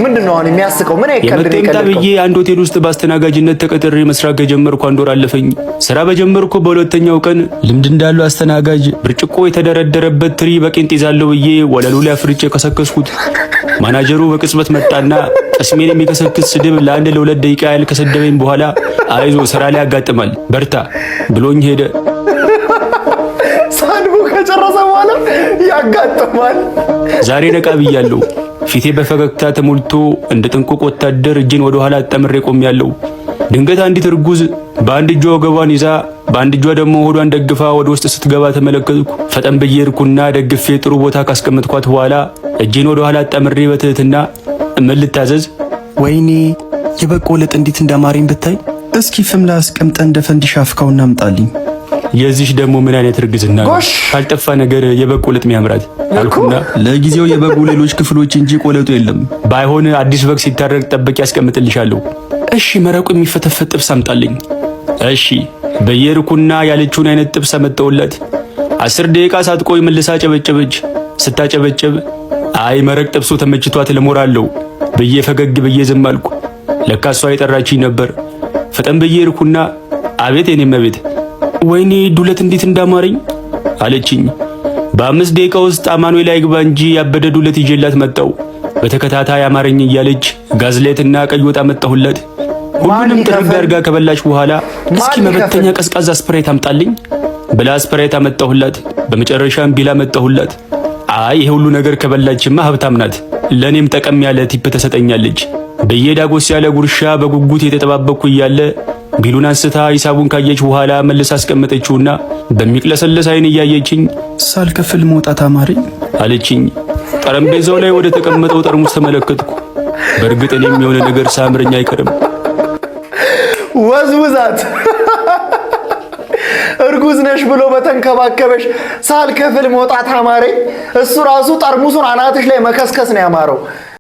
ምንድነው አሁን የሚያስቀው? ምን አይከልም የመጣብዬ አንድ ሆቴል ውስጥ በአስተናጋጅነት ተቀጥሬ መስራት ከጀመርኩ 1 ወር አለፈኝ። ስራ በጀመርኩ በሁለተኛው ቀን ልምድ እንዳለው አስተናጋጅ ብርጭቆ የተደረደረበት ትሪ በቄንጥ ይዛለው ብዬ ወለሉ ላይ አፍርጬ ከሰከስኩት። ማናጀሩ በቅጽበት መጣና ቅስሜን የሚከሰክስ ስድብ ለ1-2 ደቂቃ ያህል ከሰደበኝ በኋላ አይዞ ስራ ላይ ያጋጥማል በርታ ብሎኝ ሄደ። ሳድቡ ከጨረሰ በኋላ ያጋጥማል። ዛሬ ነቃ ብያለሁ። ፊቴ በፈገግታ ተሞልቶ እንደ ጥንቁቅ ወታደር እጄን ወደ ኋላ አጣምሬ ቆሜያለሁ። ድንገት አንዲት እርጉዝ በአንድ እጇ ወገቧን ይዛ በአንድ እጇ ደግሞ ሆዷን ደግፋ ወደ ውስጥ ስትገባ ተመለከትኩ። ፈጠን ብዬ ሄድኩና ደግፌ ጥሩ ቦታ ካስቀመጥኳት በኋላ እጄን ወደ ኋላ አጣምሬ በትህትና ምን ልታዘዝ? ወይኔ የበቆለጥ እንዴት እንዳማረኝ ብታይ። እስኪ ፍም ላይ አስቀምጠን እንደ ፈንዲሻ አፍካውና አምጣልኝ። የዚህ ደግሞ ምን አይነት እርግዝና ነው? ካልጠፋ ነገር የበቆለጥ የሚያምራት አልኩና ለጊዜው የበጉ ሌሎች ክፍሎች እንጂ ቆለጡ የለም። ባይሆን አዲስ በግ ሲታረቅ ጠብቄ ያስቀምጥልሻለሁ። እሺ መረቁ የሚፈተፈት ጥብስ አምጣልኝ። እሺ በየርኩና ያለችውን አይነት ጥብስ አመጣሁላት። 10 ደቂቃ ሳትቆይ መልሳ ጨበጨበች። ስታጨበጨብ አይ መረቅ ጥብሱ ተመችቷት ለሞራለው ብዬ ፈገግ ብዬ ዝም አልኩ። ለካ እሷ የጠራችኝ ነበር። ፈጠን ብዬ ርኩና አቤት የኔ መቤት ወይኔ ዱለት እንዴት እንዳማረኝ አለችኝ። በ5 ደቂቃ ውስጥ አማኑኤል አይግባ እንጂ ያበደ ዱለት ይዤላት መጣው። በተከታታይ አማረኝ እያለች ጋዝሌትና ቀይ ወጥ አመጣሁላት። ሁሉንም ጥርግ አድርጋ ከበላች በኋላ እስኪ መበተኛ ቀዝቃዛ ስፕራይት አምጣልኝ ብላ ስፕራይት አመጣሁላት። በመጨረሻም ቢላ አመጣሁላት። አይ ይሄ ሁሉ ነገር ከበላችማ ሀብታም ናት፣ ለኔም ጠቀም ያለ ቲፕ ተሰጠኛለች ብዬ ዳጎስ ያለ ጉርሻ በጉጉት የተጠባበቅኩ እያለ ቢሉን አንስታ ሂሳቡን ካየች በኋላ መልሳ አስቀመጠችውና በሚቅለሰለስ አይን እያየችኝ ሳልከፍል መውጣት አማረኝ አለችኝ። ጠረጴዛው ላይ ወደ ተቀመጠው ጠርሙስ ተመለከትኩ። በእርግጥ እኔም የሆነ ነገር ሳምረኝ አይቀርም። ወዝውዛት እርጉዝ ነሽ ብሎ በተንከባከበሽ ሳልከፍል መውጣት አማረኝ። እሱ ራሱ ጠርሙሱን አናትሽ ላይ መከስከስ ነው ያማረው።